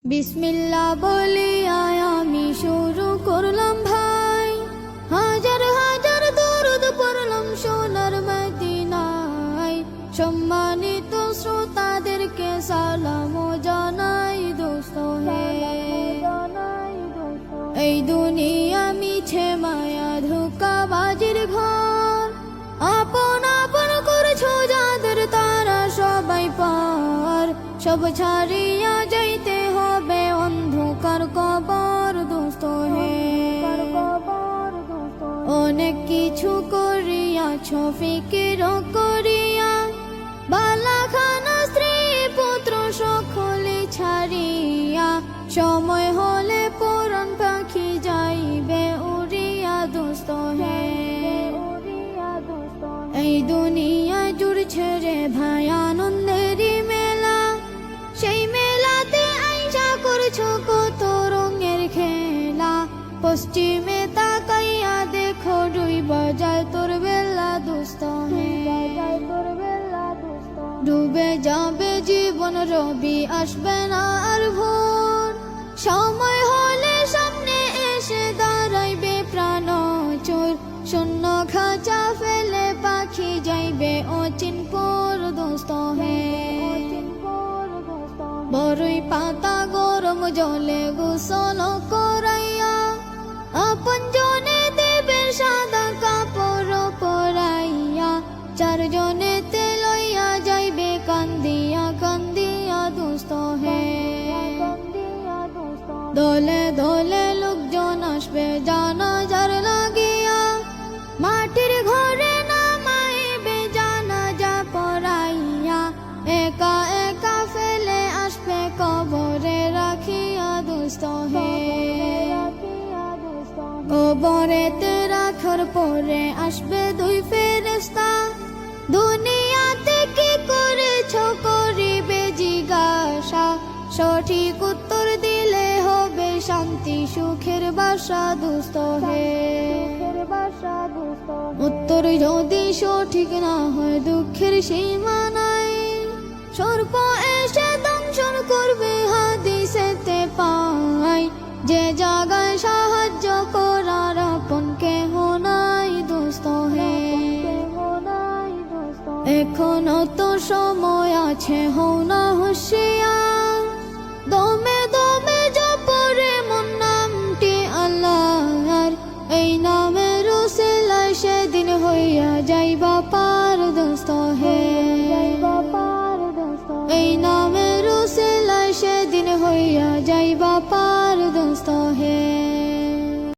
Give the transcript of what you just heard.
বিসমিল্লাহ বলে আমি শুরু করলাম ভাই, হাজার হাজার দরুদ পড়লাম সোনার মদিনায়। সম্মানিত শ্রোতাদেরকে সালাম জানাই দোস্ত হে। এই দুনিয়া মিছে মায়া ধোঁকাবাজির ঘর, আপন আপন করছো যাদের তারা সবাই পার। সব ছাড়িয়া যাইতে হবে অন্ধকার কবর দোস্ত হে। অনেক কিছু করিয়াছ ফিকির করিয়া, বালাখানা স্ত্রী পুত্র সকলে ছাড়িয়া। সময় হলে পরাণ পাখি যাইবে উড়িয়া দোস্ত হে। এই দুনিয়া জুড়ছে রে ভাই আনন্দেরই মেলা, সেই মেলাতে আইসা করছো কত রঙের খেলা। পশ্চিমে তাকাইয়া দেখো ডুইবা যায় তোর বেলা দোস্ত হে। ডুবে যাবে জীবন রবি আসবে না আর ভোর। সময় হলে সামনে এসে দাঁড়াইবে প্রাণ চোর। শূন্য খাঁচা ফেলে পাখি যাইবে অচিনপুর দোস্ত হে। বড়ই পাতা গরম জলে গোসল করাইয়া, আপন জনে দেবে সাদা কাপড় পরাইয়া। চারজনে লইয়া যাইবে কান্দিয়া কান্দিয়া দোস্ত হে। দলে দলে লোকজন আসবে জানাজার লাগিয়া, মাটির ঘরে নামাইবে জানাজা পড়াইয়া। একা একা ফেলে আসবে কবরে রাখিয়া দোস্ত হে। কবরেতে রাখার পরে আসবে দুই ফেরেশতা, দুনিয়াতে কি করেছ করিবে জিজ্ঞাসা। সঠিক উত্তর দিলে হবে শান্তি সুখের বাসা দোস্ত হে। উত্তর যদি সঠিক না হয় দুঃখের সীমা নাই। সর্প এসে দংশন করবে হাদিসেতে পাই, যে জায়গায় সাহায্য করার আপন কেহ নাই দোস্ত হে। এখনো তো সময় আছে, হও না হুঁশিয়ার। দমে দমে জপরে মন নামটি আল্লাহর, এই নামের উসিলায় সেদিন হইয়া যাইবা পার দোস্ত হে। এই নামের উসিলায় সেদিন হইয়া যাইবা পার দোস্ত হে।